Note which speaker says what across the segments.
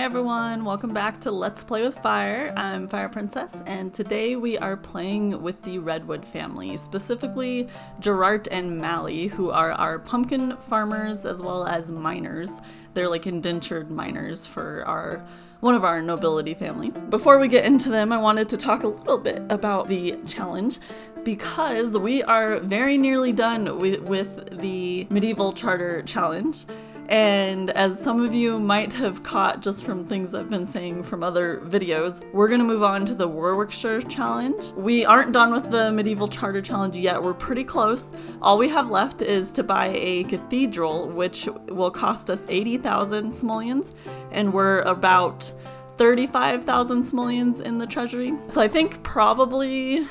Speaker 1: Hey everyone, welcome back to Let's Play with Fire. I'm Fire Princess, and today we are playing with the Redwood family, specifically Girart and Mally, who are our pumpkin farmers as well as miners. They're like indentured miners for one of our nobility families. Before we get into them, I wanted to talk a little bit about the challenge because we are very nearly done with the medieval charter challenge. And as some of you might have caught just from things I've been saying from other videos, we're gonna move on to the Warwickshire challenge. We aren't done with the medieval charter challenge yet, we're pretty close. All we have left is to buy a cathedral, which will cost us 80,000 simoleons, and we're about 35,000 simoleons in the treasury. So I think probably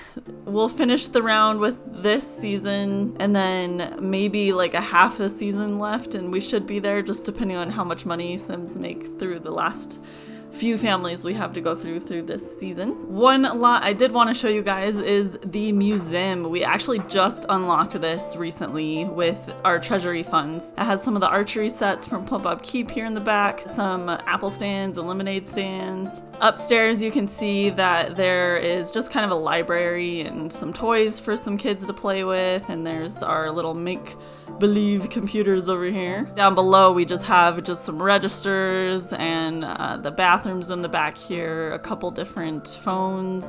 Speaker 1: we'll finish the round with this season and then maybe like a half a season left, and we should be there just depending on how much money Sims make through the last few families we have to go through this season. One lot I did want to show you guys is the museum. We actually just unlocked this recently with our treasury funds. It has some of the archery sets from Plump Up Keep here in the back, some apple stands and lemonade stands. Upstairs you can see that there is just kind of a library and some toys for some kids to play with, and there's our little make-believe computers over here. Down below we just have some registers and the bathrooms in the back here, a couple different phones.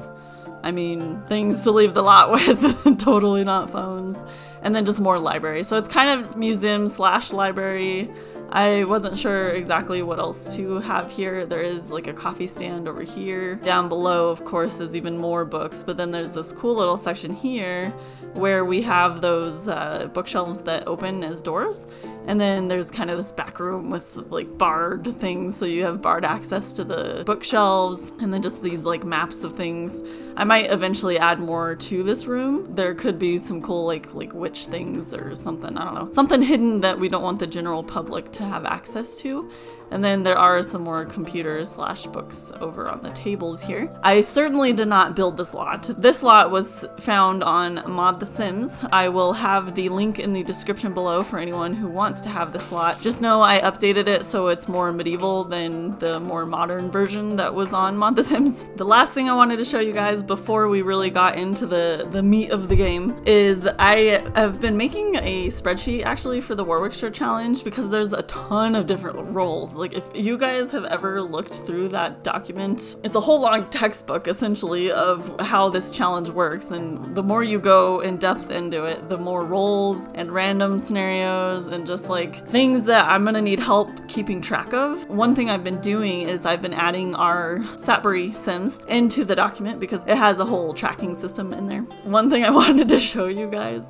Speaker 1: I mean, things to leave the lot with, totally not phones. And then just more library. So it's kind of museum / library. I wasn't sure exactly what else to have here. There is like a coffee stand over here. Down below, of course, is even more books, but then there's this cool little section here where we have those bookshelves that open as doors. And then there's kind of this back room with like barred things, so you have barred access to the bookshelves, and then just these like maps of things. I might eventually add more to this room. There could be some cool like witch things or something, I don't know. Something hidden that we don't want the general public to have access to. And then there are some more computers / books over on the tables here. I certainly did not build this lot. This lot was found on Mod The Sims. I will have the link in the description below for anyone who wants to have this lot. Just know I updated it so it's more medieval than the more modern version that was on Mod The Sims. The last thing I wanted to show you guys before we really got into the meat of the game is I have been making a spreadsheet actually for the Warwickshire challenge because there's a ton of different roles. Like, if you guys have ever looked through that document, it's a whole long textbook essentially of how this challenge works, and the more you go in depth into it, the more roles and random scenarios and just like things that I'm gonna need help keeping track of. One thing I've been doing is I've been adding our Sapbury Sims into the document because it has a whole tracking system in there. One thing I wanted to show you guys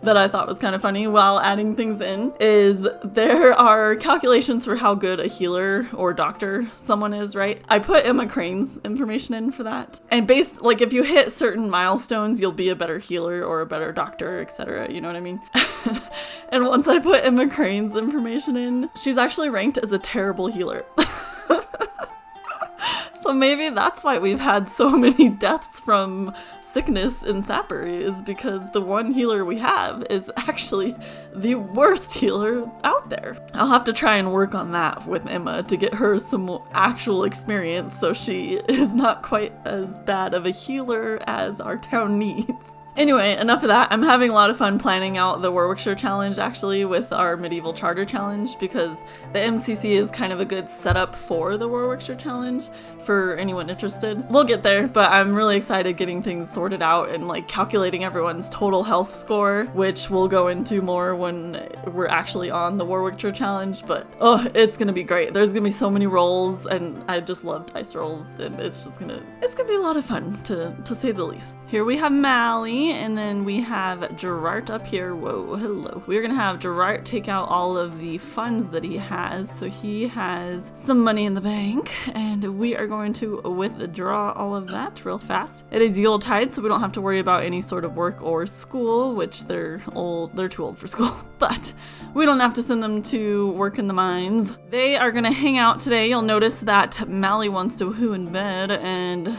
Speaker 1: that I thought was kind of funny while adding things in is there are calculations for how good a healer or doctor someone is, right? I put Emma Crane's information in for that. And like if you hit certain milestones, you'll be a better healer or a better doctor, etc. You know what I mean? And once I put Emma Crane's information in, she's actually ranked as a terrible healer. So maybe that's why we've had so many deaths from sickness in Sapbury, is because the one healer we have is actually the worst healer out there. I'll have to try and work on that with Emma to get her some actual experience so she is not quite as bad of a healer as our town needs. Anyway, enough of that. I'm having a lot of fun planning out the Warwickshire challenge actually with our medieval charter challenge because the MCC is kind of a good setup for the Warwickshire challenge for anyone interested. We'll get there, but I'm really excited getting things sorted out and like calculating everyone's total health score, which we'll go into more when we're actually on the Warwickshire challenge. But oh, it's gonna be great. There's gonna be so many rolls, and I just love dice rolls, and it's gonna be a lot of fun to say the least. Here we have Mally. And then we have Girart up here. Whoa, hello. We're gonna have Girart take out all of the funds that he has. So he has some money in the bank, and we are going to withdraw all of that real fast. It is Yuletide, so we don't have to worry about any sort of work or school, which they're too old for school, but we don't have to send them to work in the mines. They are gonna hang out today. You'll notice that Mally wants to woohoo in bed and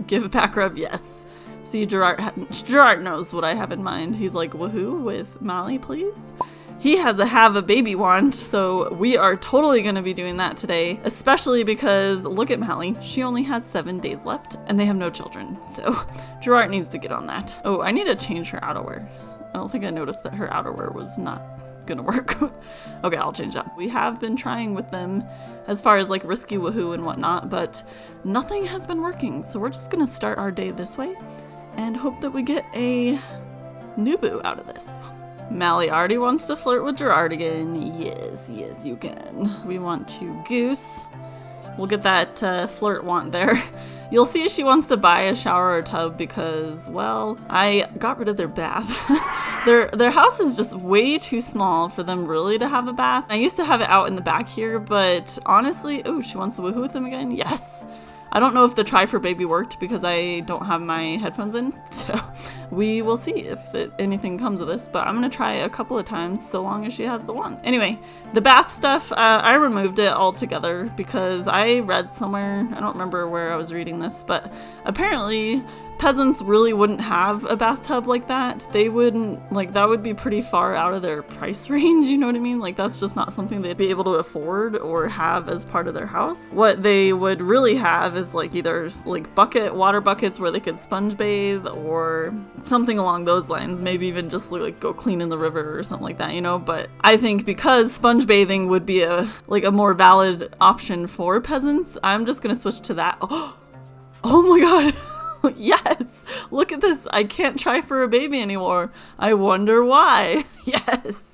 Speaker 1: give a back rub, yes. See, Girart knows what I have in mind. He's like, woohoo with Mally, please? he has a have a baby wand, so we are totally going to be doing that today, especially because look at Mally. She only has 7 days left and they have no children, so Girart needs to get on that. Oh, I need to change her outerwear. I don't think I noticed that her outerwear was not gonna work. Okay, I'll change that. We have been trying with them as far as like risky woohoo and whatnot, but nothing has been working, so we're just gonna start our day this way and hope that we get a new boo out of this. Mally already wants to flirt with Girart again. Yes, yes, you can. We want to goose. We'll get that flirt want there. You'll see she wants to buy a shower or tub because, well, I got rid of their bath. Their house is just way too small for them really to have a bath. I used to have it out in the back here, but honestly, oh, she wants to woohoo with them again? Yes. I don't know if the try for baby worked because I don't have my headphones in, so we will see if anything comes of this, but I'm gonna try a couple of times so long as she has the one. Anyway, the bath stuff, I removed it altogether because I read somewhere, I don't remember where I was reading this, but apparently peasants really wouldn't have a bathtub like that. They wouldn't, like, that would be pretty far out of their price range, you know what I mean? Like, that's just not something they'd be able to afford or have as part of their house. What they would really have is like either like water buckets where they could sponge bathe or something along those lines, maybe even just like go clean in the river or something like that, you know? But I think because sponge bathing would be a more valid option for peasants, I'm just gonna switch to that. Oh my god. Yes! Look at this! I can't try for a baby anymore. I wonder why. Yes!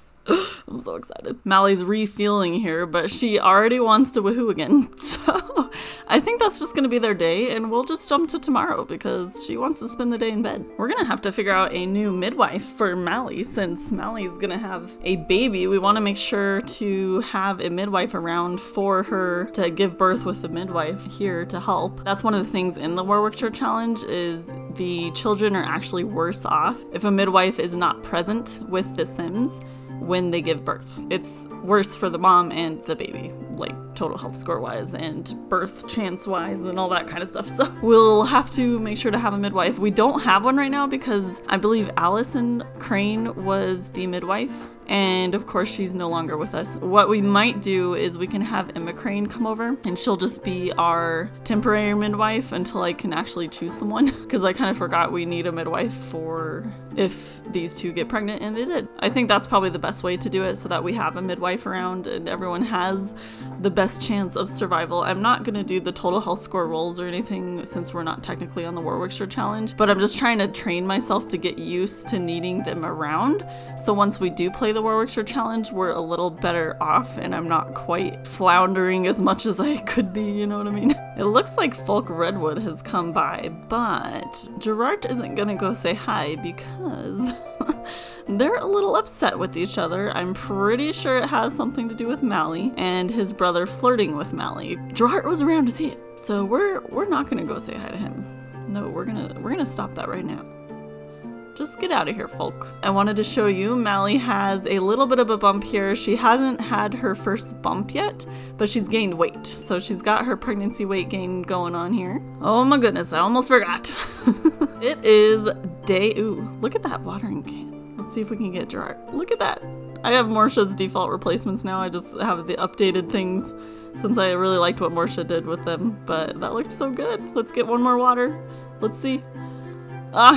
Speaker 1: I'm so excited. Mally's refueling here, but she already wants to woohoo again. So I think that's just gonna be their day, and we'll just jump to tomorrow because she wants to spend the day in bed. We're gonna have to figure out a new midwife for Mally since Mally's gonna have a baby. We want to make sure to have a midwife around for her to give birth with the midwife here to help. That's one of the things in the Warwickshire challenge is the children are actually worse off if a midwife is not present with the Sims when they give birth. It's worse for the mom and the baby, like total health score wise and birth chance wise and all that kind of stuff. So we'll have to make sure to have a midwife. We don't have one right now because I believe Allison Crane was the midwife, and of course she's no longer with us. What we might do is we can have Emma Crane come over and she'll just be our temporary midwife until I can actually choose someone, because I kind of forgot we need a midwife for if these two get pregnant, and they did. I think that's probably the best way to do it so that we have a midwife around and everyone has the best chance of survival. I'm not going to do the total health score rolls or anything since we're not technically on the Warwickshire challenge, but I'm just trying to train myself to get used to needing them around. So once we do play the Warwickshire challenge, we're a little better off and I'm not quite floundering as much as I could be, you know what I mean? It looks like Folk Redwood has come by, but Girart isn't going to go say hi because they're a little upset with each other. I'm pretty sure it has something to do with Mally and his brother flirting with Mally. Girart was around to see it, so we're not gonna go say hi to him. No, we're gonna stop that right now. Just get out of here, Folk. I wanted to show you Mally has a little bit of a bump here. She hasn't had her first bump yet, but she's gained weight. So she's got her pregnancy weight gain going on here. Oh my goodness, I almost forgot. It is day, ooh, look at that watering can. Let's see if we can get Girart. Look at that. I have Morsha's default replacements now. I just have the updated things since I really liked what Morsha did with them, but that looked so good. Let's get one more water. Let's see.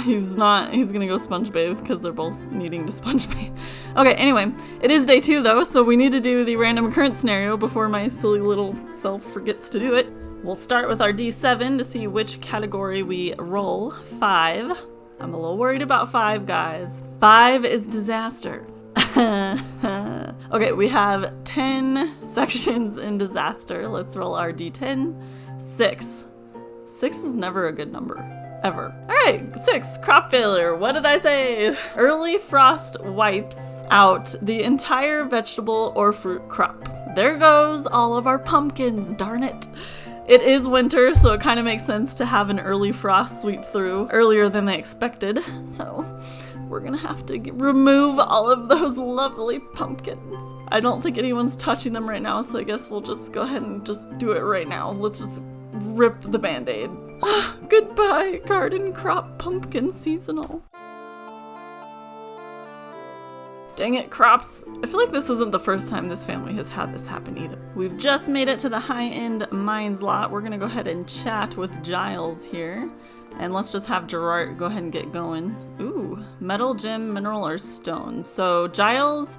Speaker 1: He's not. He's gonna go sponge bathe because they're both needing to sponge bathe. Okay, anyway, it is day 2 though, so we need to do the random occurrence scenario before my silly little self forgets to do it. We'll start with our D7 to see which category we roll. 5. I'm a little worried about 5, guys. 5 is disaster. Okay, we have 10 sections in disaster. Let's roll our D10. 6. 6 is never a good number. Ever. Alright, 6, crop failure. What did I say? Early frost wipes out the entire vegetable or fruit crop. There goes all of our pumpkins, darn it. It is winter, so it kind of makes sense to have an early frost sweep through earlier than they expected. So we're gonna have to remove all of those lovely pumpkins. I don't think anyone's touching them right now, so I guess we'll just go ahead and just do it right now. Let's just rip the band-aid. Goodbye, garden crop pumpkin seasonal. Dang it, crops. I feel like this isn't the first time this family has had this happen either. We've just made it to the high-end mines lot. We're gonna go ahead and chat with Giles here. And let's just have Girart go ahead and get going. Ooh, metal, gem, mineral, or stone. So Giles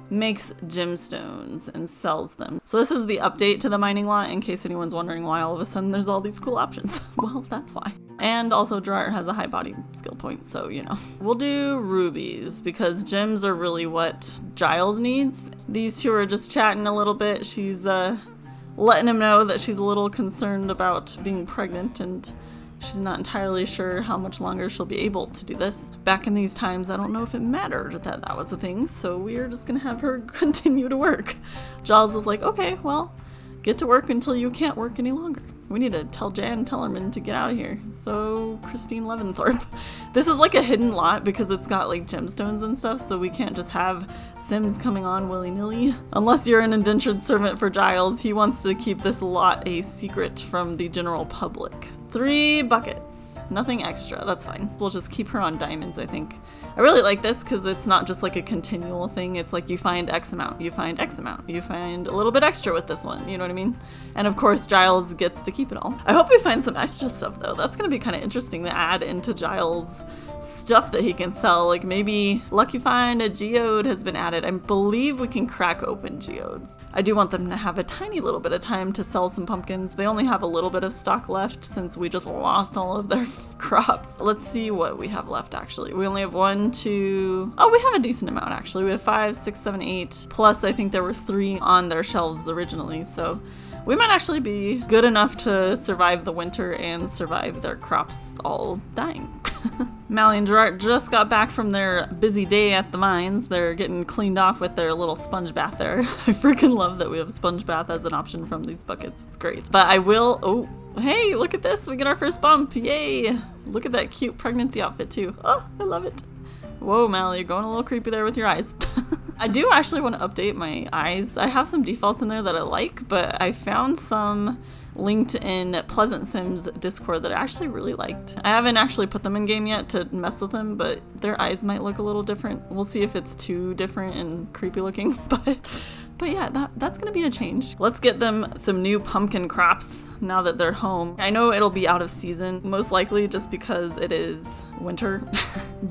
Speaker 1: makes gemstones and sells them. So this is the update to the mining lot in case anyone's wondering why all of a sudden there's all these cool options. Well, that's why. And also Girart has a high body skill point, so you know. We'll do rubies because gems are really what Giles needs. These two are just chatting a little bit. She's letting him know that she's a little concerned about being pregnant and she's not entirely sure how much longer she'll be able to do this. Back in these times, I don't know if it mattered that that was a thing, so we're just gonna have her continue to work. Giles is like, okay, well, get to work until you can't work any longer. We need to tell Jan Tellerman to get out of here. So, Christine Leventhorpe. This is like a hidden lot because it's got like gemstones and stuff, so we can't just have Sims coming on willy-nilly. Unless you're an indentured servant for Giles, he wants to keep this lot a secret from the general public. 3 buckets. Nothing extra, that's fine. We'll just keep her on diamonds, I think. I really like this because it's not just like a continual thing. It's like you find X amount, you find X amount, you find a little bit extra with this one, you know what I mean? And of course, Giles gets to keep it all. I hope we find some extra stuff though. That's gonna be kind of interesting to add into Giles' stuff that he can sell. Like maybe lucky find a geode has been added. I believe we can crack open geodes. I do want them to have a tiny little bit of time to sell some pumpkins. They only have a little bit of stock left since we just lost all of their crops. Let's see what we have left actually. We only have 1, 2, oh, we have a decent amount actually. We have 5, 6, 7, 8, plus I think there were 3 on their shelves originally, so we might actually be good enough to survive the winter and survive their crops all dying. Mally and Girart just got back from their busy day at the mines. They're getting cleaned off with their little sponge bath there. I freaking love that we have sponge bath as an option from these buckets. It's great. But I will, oh, hey, look at this. We get our first bump. Yay. Look at that cute pregnancy outfit too. Oh, I love it. Whoa, Mally, you're going a little creepy there with your eyes. I do actually want to update my eyes. I have some defaults in there that I like, but I found some linked in Pleasant Sims Discord that I actually really liked. I haven't actually put them in game yet to mess with them, but their eyes might look a little different. We'll see if it's too different and creepy looking, but yeah, that's gonna be a change. Let's get them some new pumpkin crops now that they're home. I know it'll be out of season, most likely just because it is winter,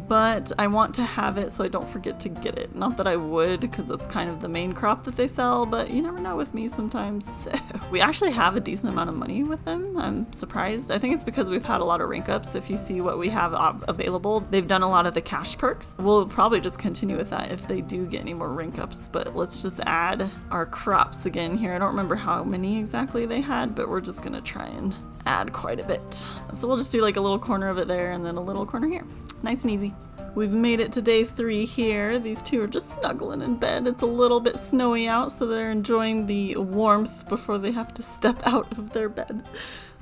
Speaker 1: but I want to have it so I don't forget to get it. Not that I would, because it's kind of the main crop that they sell, but you never know with me sometimes. We actually have a decent amount of money with them. I'm surprised. I think it's because we've had a lot of rank ups. If you see what we have available, they've done a lot of the cash perks. We'll probably just continue with that if they do get any more rank ups, but let's just add our crops again here. I don't remember how many exactly they had, but we're just gonna try and add quite a bit. So we'll just do like a little corner of it there and then a little corner here. Nice and easy. We've made it to day 3 here. These two are just snuggling in bed. It's a little bit snowy out, so they're enjoying the warmth before they have to step out of their bed.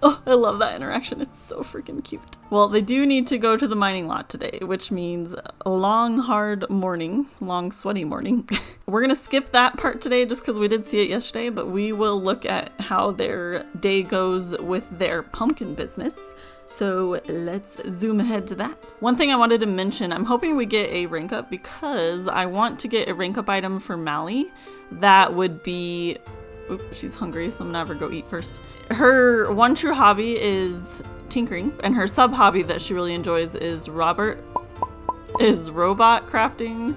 Speaker 1: Oh, I love that interaction. It's so freaking cute. Well, they do need to go to the mining lot today, which means a long, hard morning, long, sweaty morning. We're gonna skip that part today just because we did see it yesterday, but we will look at how their day goes with their pumpkin business. So let's zoom ahead to that. One thing I wanted to mention, I'm hoping we get a rank up because I want to get a rank up item for Mally. That would be, oops, she's hungry, so I'm gonna have her go eat first. Her one true hobby is tinkering, and her sub hobby that she really enjoys is robot crafting.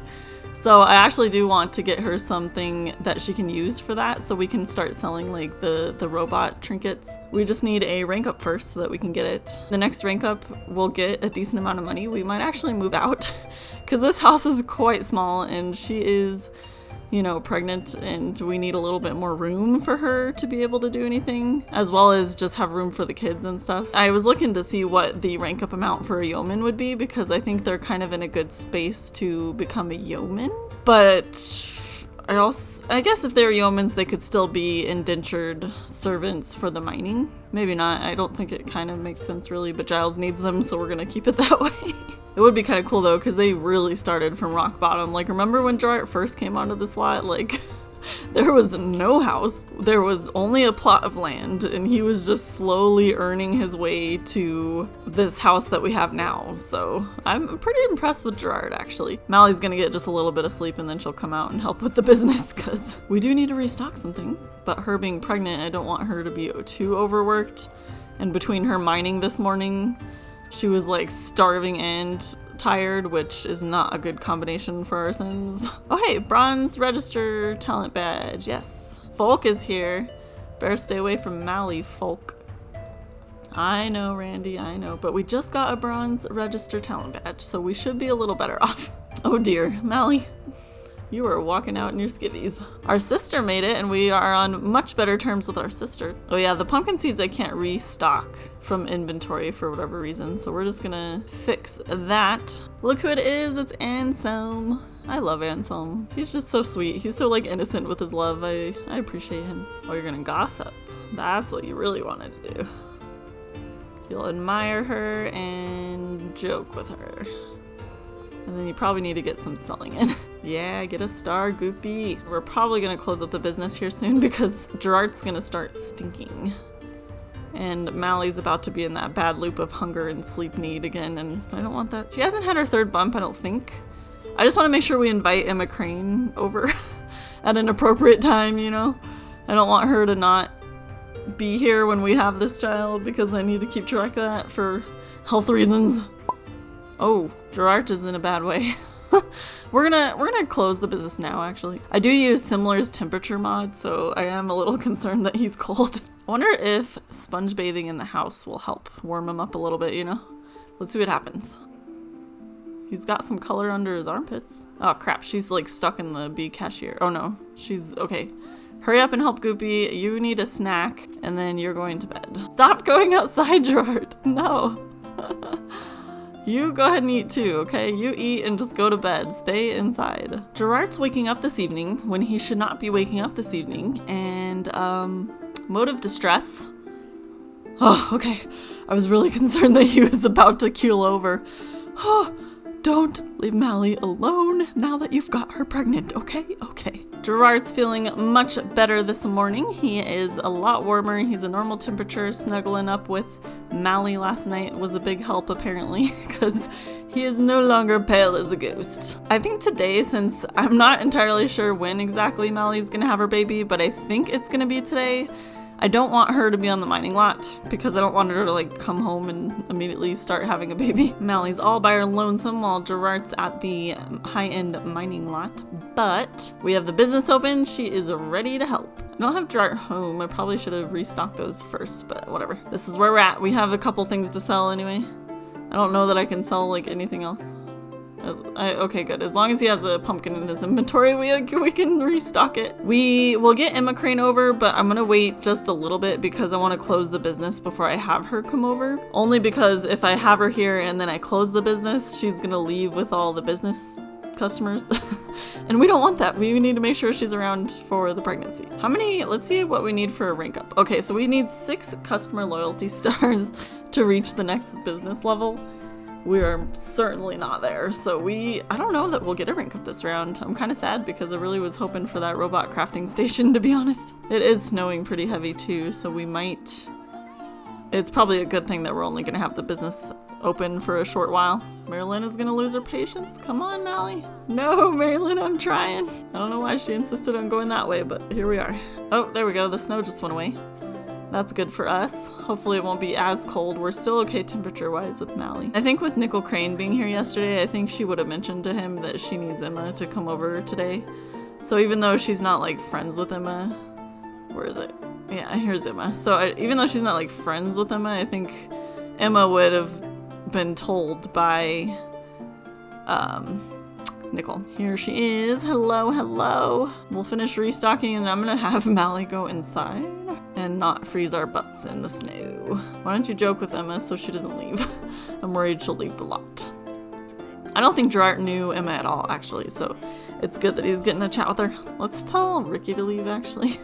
Speaker 1: So I actually do want to get her something that she can use for that so we can start selling like the robot trinkets. We just need a rank up first so that we can get it. The next rank up will get a decent amount of money. We might actually move out because this house is quite small and she is, you know, pregnant and we need a little bit more room for her to be able to do anything, as well as just have room for the kids and stuff. I was looking to see what the rank up amount for a yeoman would be because I think they're kind of in a good space to become a yeoman, but I guess if they're yeomans, they could still be indentured servants for the mining. Maybe not. I don't think it kind of makes sense really, but Giles needs them, so we're gonna keep it that way. It would be kind of cool though, because they really started from rock bottom. Like, remember when Girart first came onto this lot? Like, There was no house. There was only a plot of land, and he was just slowly earning his way to this house that we have now. So I'm pretty impressed with Girart, actually. Mally's gonna get just a little bit of sleep, and then she'll come out and help with the business, because we do need to restock some things. But her being pregnant, I don't want her to be too overworked. And between her mining this morning, she was like starving and tired, which is not a good combination for our Sims. Oh hey, bronze register talent badge. Yes. Folk is here. Better stay away from Mally, Folk. I know, Randy, I know. But we just got a bronze register talent badge, so we should be a little better off. Oh dear, Mally. You are walking out in your skivvies. Our sister made it, and we are on much better terms with our sister. Oh yeah, the pumpkin seeds I can't restock from inventory for whatever reason, so we're just gonna fix that. Look who it is, it's Anselm. I love Anselm. He's just so sweet. He's so like innocent with his love. I appreciate him. Oh, you're gonna gossip. That's what you really wanted to do. You'll admire her and joke with her. And then you probably need to get some selling in. Yeah, get a star, Goopy. We're probably gonna close up the business here soon because Girart's gonna start stinking. And Mally's about to be in that bad loop of hunger and sleep need again, and I don't want that. She hasn't had her third bump, I don't think. I just want to make sure we invite Emma Crane over at an appropriate time, you know? I don't want her to not be here when we have this child because I need to keep track of that for health reasons. Oh, Girart is in a bad way. We're gonna close the business now, actually. I do use Simler's temperature mod, so I am a little concerned that he's cold. I wonder if sponge bathing in the house will help warm him up a little bit, you know? Let's see what happens. He's got some color under his armpits. Oh crap, she's like stuck in the bee cashier. Oh no, she's okay. Hurry up and help Goopy. You need a snack, and then you're going to bed. Stop going outside, Girart. No. You go ahead and eat too, okay? You eat and just go to bed. Stay inside. Girart's waking up this evening when he should not be waking up this evening. And, mode of distress. Oh, okay. I was really concerned that he was about to keel over. Oh, don't leave Mally alone now that you've got her pregnant, okay? Okay. Girart's feeling much better this morning. He is a lot warmer. He's a normal temperature. Snuggling up with Mally last night was a big help, apparently, because he is no longer pale as a ghost. I think today, since I'm not entirely sure when exactly Mally's gonna have her baby, but I think it's gonna be today. I don't want her to be on the mining lot because I don't want her to like come home and immediately start having a baby. Mally's all by her lonesome while Girart's at the high-end mining lot. But we have the business open. She is ready to help. I don't have Girart home. I probably should have restocked those first, but whatever. This is where we're at. We have a couple things to sell anyway. I don't know that I can sell like anything else. Okay, good. As long as he has a pumpkin in his inventory, we can restock it. We will get Emma Crane over, but I'm gonna wait just a little bit because I want to close the business before I have her come over. Only because if I have her here and then I close the business, she's gonna leave with all the business customers. And we don't want that. We need to make sure she's around for the pregnancy. How many? Let's see what we need for a rank up. Okay, so we need 6 customer loyalty stars to reach the next business level. We are certainly not there, so I don't know that we'll get a rank up this round. I'm kind of sad because I really was hoping for that robot crafting station, to be honest. It is snowing pretty heavy too, so we might... It's probably a good thing that we're only going to have the business open for a short while. Marilyn is going to lose her patience. Come on, Mally. No, Marilyn, I'm trying. I don't know why she insisted on going that way, but here we are. Oh, there we go. The snow just went away. That's good for us. Hopefully it won't be as cold. We're still okay temperature-wise with Mally. I think with Nickel Crane being here yesterday, I think she would have mentioned to him that she needs Emma to come over today. So even though she's not like friends with Emma, where is it? Yeah, here's Emma. So even though she's not like friends with Emma, I think Emma would have been told by Nickel. Here she is. Hello, hello. We'll finish restocking and I'm gonna have Mally go inside and not freeze our butts in the snow. Why don't you joke with Emma so she doesn't leave? I'm worried she'll leave the lot. I don't think Girart knew Emma at all, actually, so it's good that he's getting a chat with her. Let's tell Ricky to leave, actually,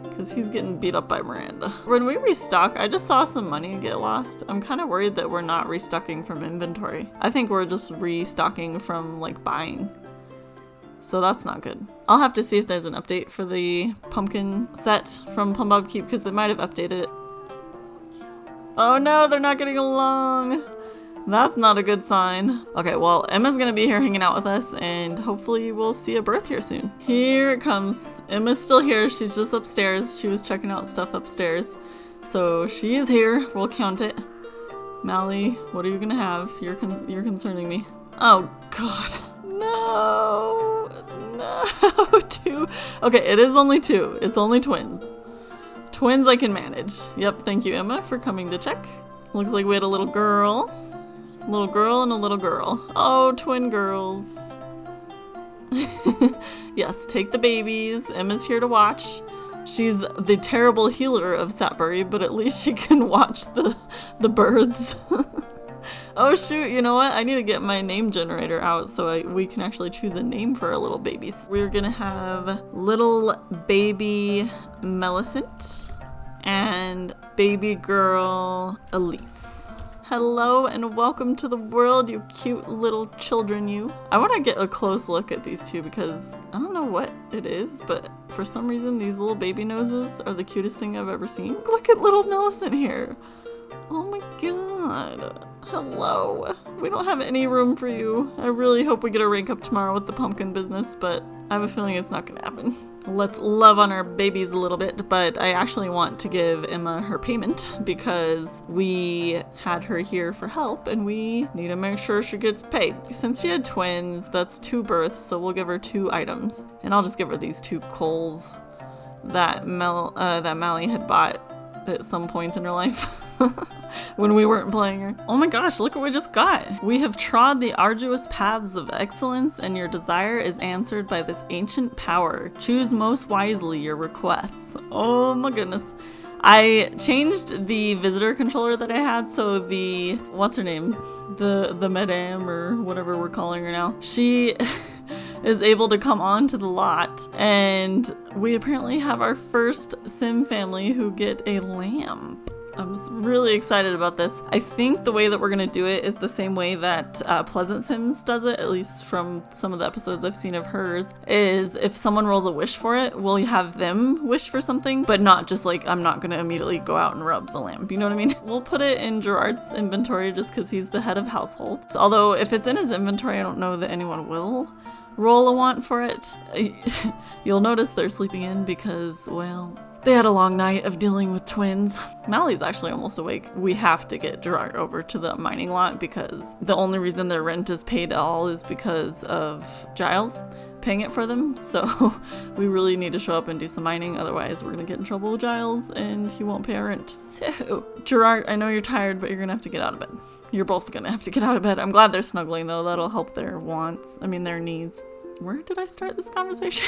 Speaker 1: because he's getting beat up by Miranda. When we restock, I just saw some money get lost. I'm kind of worried that we're not restocking from inventory. I think we're just restocking from, like, buying. So that's not good. I'll have to see if there's an update for the pumpkin set from Plum Bob Keep because they might have updated it. Oh no, they're not getting along. That's not a good sign. Okay, well, Emma's gonna be here hanging out with us and hopefully we'll see a birth here soon. Here it comes. Emma's still here. She's just upstairs. She was checking out stuff upstairs. So she is here. We'll count it. Mally, what are you gonna have? You're concerning me. Oh God. No. No. 2. Okay, it is only 2. It's only twins. Twins I can manage. Yep, thank you, Emma, for coming to check. Looks like we had a little girl. Little girl and a little girl. Oh, twin girls. Yes, take the babies. Emma's here to watch. She's the terrible healer of Sapbury, but at least she can watch the birds. Oh shoot, you know what? I need to get my name generator out so we can actually choose a name for our little babies. We're gonna have little baby Millicent and baby girl Elise. Hello and welcome to the world, you cute little children, you. I want to get a close look at these two because I don't know what it is, but for some reason these little baby noses are the cutest thing I've ever seen. Look at little Millicent here. Oh my god. Hello. We don't have any room for you. I really hope we get a rank up tomorrow with the pumpkin business, but I have a feeling it's not gonna happen. Let's love on our babies a little bit, but I actually want to give Emma her payment because we had her here for help and we need to make sure she gets paid. Since she had twins, that's 2 births, so we'll give her 2 items. And I'll just give her these 2 coals that Mally had bought at some point in her life. When we weren't playing her. Oh my gosh, look what we just got. We have trod the arduous paths of excellence and your desire is answered by this ancient power. Choose most wisely your requests. Oh my goodness. I changed the visitor controller that I had, so the, what's her name? The madame or whatever we're calling her now. She is able to come on to the lot and we apparently have our first sim family who get a lamp. I'm really excited about this. I think the way that we're going to do it is the same way that Pleasant Sims does it, at least from some of the episodes I've seen of hers, is if someone rolls a wish for it, we'll have them wish for something, but not just like, I'm not going to immediately go out and rub the lamp, you know what I mean? We'll put it in Girart's inventory just because he's the head of household. Although if it's in his inventory, I don't know that anyone will roll a want for it. You'll notice they're sleeping in because, well, they had a long night of dealing with twins. Mally's actually almost awake. We have to get Girart over to the mining lot because the only reason their rent is paid at all is because of Giles paying it for them. So we really need to show up and do some mining. Otherwise, we're going to get in trouble with Giles and he won't pay our rent. So, Girart, I know you're tired, but you're going to have to get out of bed. You're both going to have to get out of bed. I'm glad they're snuggling though. That'll help their wants. I mean, their needs. Where did I start this conversation?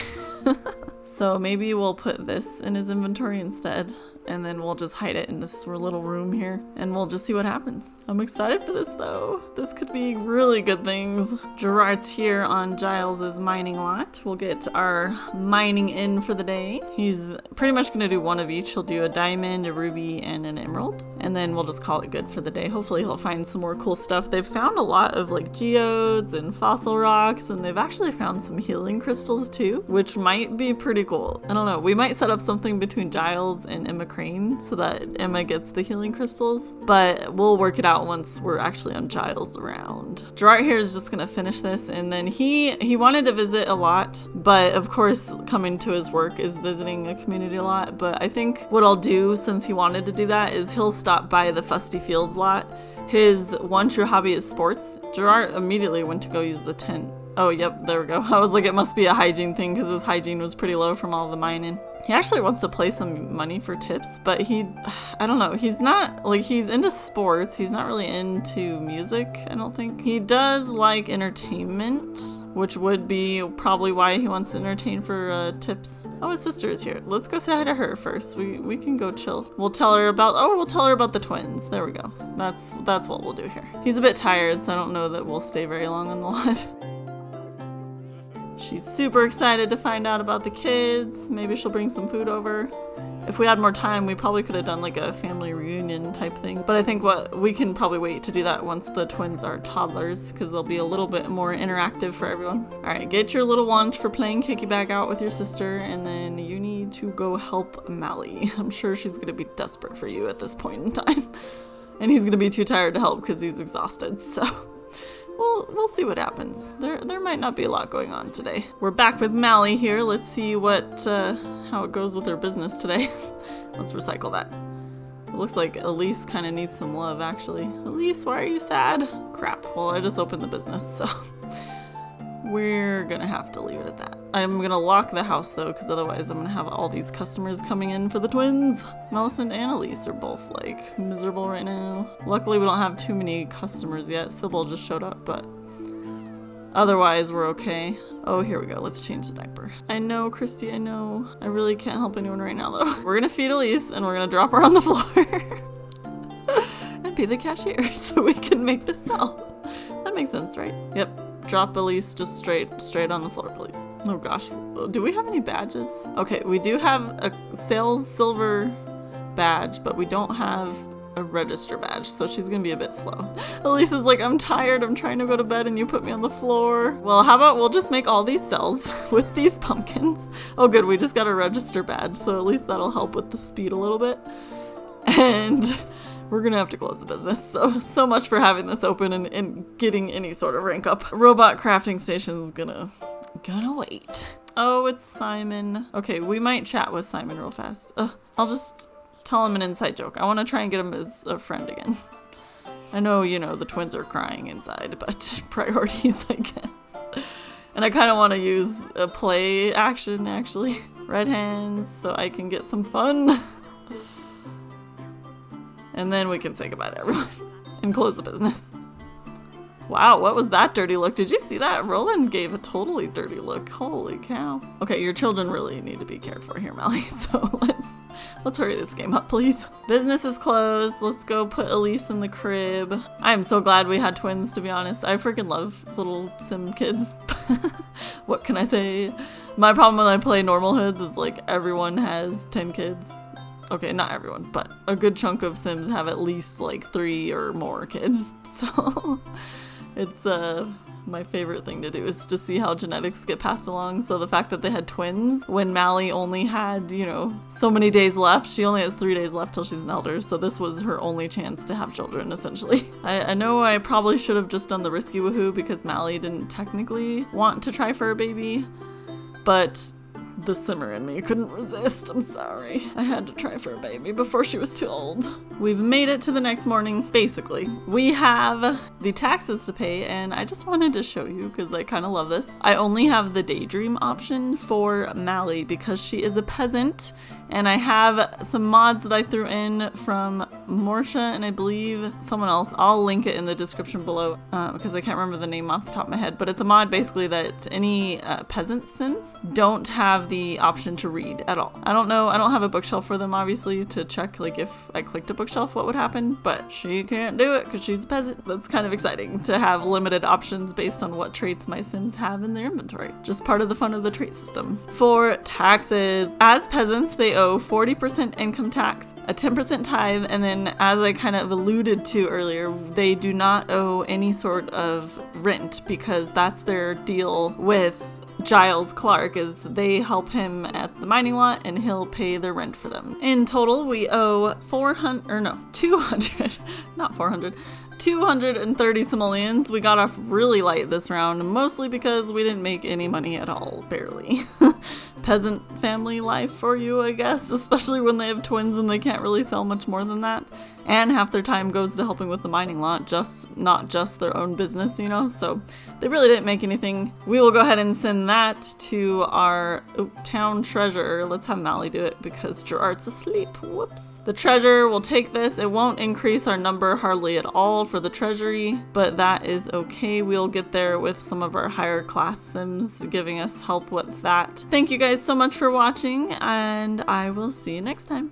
Speaker 1: So maybe we'll put this in his inventory instead, and then we'll just hide it in this little room here, and we'll just see what happens. I'm excited for this though. This could be really good things. Girart's here on Giles's mining lot. We'll get our mining in for the day. He's pretty much gonna do one of each. He'll do a diamond, a ruby, and an emerald, and then we'll just call it good for the day. Hopefully he'll find some more cool stuff. They've found a lot of like geodes and fossil rocks, and they've actually found some healing crystals too, which might be pretty cool. I don't know, we might set up something between Giles and Emma Crane so that Emma gets the healing crystals, but we'll work it out once we're actually on Giles' round. Girart here is just gonna finish this, and then he wanted to visit a lot, but of course coming to his work is visiting a community a lot. But I think what I'll do, since he wanted to do that, is he'll stop by the Fusty Fields lot. His one true hobby is sports. Girart immediately went to go use the tent. Oh, yep, there we go. I was like, it must be a hygiene thing because his hygiene was pretty low from all the mining. He actually wants to play some money for tips, but I don't know, he's not, like, he's into sports. He's not really into music, I don't think. He does like entertainment, which would be probably why he wants to entertain for tips. Oh, his sister is here. Let's go say hi to her first. We can go chill. We'll tell her about the twins. There we go. That's what we'll do here. He's a bit tired, so I don't know that we'll stay very long on the lot. She's super excited to find out about the kids. Maybe she'll bring some food over. If we had more time, we probably could have done like a family reunion type thing. But I think we can probably wait to do that once the twins are toddlers, because they'll be a little bit more interactive for everyone. All right, get your little wand for playing kicky bag out with your sister, and then you need to go help Mally. I'm sure she's gonna be desperate for you at this point in time. And he's gonna be too tired to help because he's exhausted, so we'll see what happens. There might not be a lot going on today. We're back with Mally here. Let's see how it goes with her business today. Let's recycle that. It looks like Elise kind of needs some love, actually. Elise, why are you sad? Crap. Well, I just opened the business, so we're gonna have to leave it at that. I'm gonna lock the house though, because otherwise I'm gonna have all these customers coming in for the twins. Millicent and Elise are both like miserable right now. Luckily we don't have too many customers yet. Sybil just showed up, but otherwise we're okay. Oh, here we go. Let's change the diaper. I know, Christy, I know. I really can't help anyone right now though. We're gonna feed Elise and we're gonna drop her on the floor and be the cashier so we can make this sell. That makes sense, right? Yep. Drop Elise just straight on the floor, please. Oh gosh, do we have any badges? Okay, we do have a sales silver badge, but we don't have a register badge, so she's gonna be a bit slow. Elise is like, I'm tired, I'm trying to go to bed and you put me on the floor. Well, how about we'll just make all these cells with these pumpkins. Oh good, we just got a register badge, so at least that'll help with the speed a little bit. And we're gonna have to close the business. So much for having this open and getting any sort of rank up. Robot crafting station's gonna wait. Oh, it's Simon. Okay, we might chat with Simon real fast. I'll just tell him an inside joke. I want to try and get him as a friend again. I know, you know, the twins are crying inside, but priorities, I guess. And I kind of want to use a play action, actually. Red hands, so I can get some fun. And then we can say goodbye to everyone and close the business. Wow, what was that dirty look? Did you see that? Roland gave a totally dirty look. Holy cow. Okay, your children really need to be cared for here, Mally. So let's hurry this game up, please. Business is closed. Let's go put Elise in the crib. I'm so glad we had twins, to be honest. I freaking love little sim kids. What can I say? My problem when I play normal hoods is like everyone has 10 kids. Okay, not everyone, but a good chunk of Sims have at least like 3 or more kids. So it's my favorite thing to do is to see how genetics get passed along. So the fact that they had twins when Mally only had, you know, so many days left. She only has 3 days left till she's an elder. So this was her only chance to have children, essentially. I know I probably should have just done the risky woohoo because Mally didn't technically want to try for a baby, but the simmer in me couldn't resist. I'm sorry. I had to try for a baby before she was too old. We've made it to the next morning, basically. We have the taxes to pay, and I just wanted to show you because I kind of love this. I only have the daydream option for Mally because she is a peasant, and I have some mods that I threw in from Morsha and I believe someone else. I'll link it in the description below because I can't remember the name off the top of my head, but it's a mod basically that any peasant sims don't have the option to read at all. I don't know, I don't have a bookshelf for them obviously to check like if I clicked a bookshelf what would happen, but she can't do it because she's a peasant. That's kind of exciting to have limited options based on what traits my sims have in their inventory. Just part of the fun of the trait system. For taxes, as peasants they owe 40% income tax, a 10% tithe, and then as I kind of alluded to earlier, they do not owe any sort of rent because that's their deal with Giles Clark, is they help him at the mining lot and he'll pay the rent for them. In total, we owe 230 simoleons. We got off really light this round, mostly because we didn't make any money at all, barely. Peasant family life for you, I guess, especially when they have twins and they can't really sell much more than that. And half their time goes to helping with the mining lot, not just their own business, you know, so they really didn't make anything. We will go ahead and send that to our town treasurer. Let's have Mally do it because Girart's asleep. Whoops. The treasurer will take this. It won't increase our number hardly at all for the treasury, but that is okay. We'll get there with some of our higher class sims giving us help with that. Thank you guys so much for watching, and I will see you next time.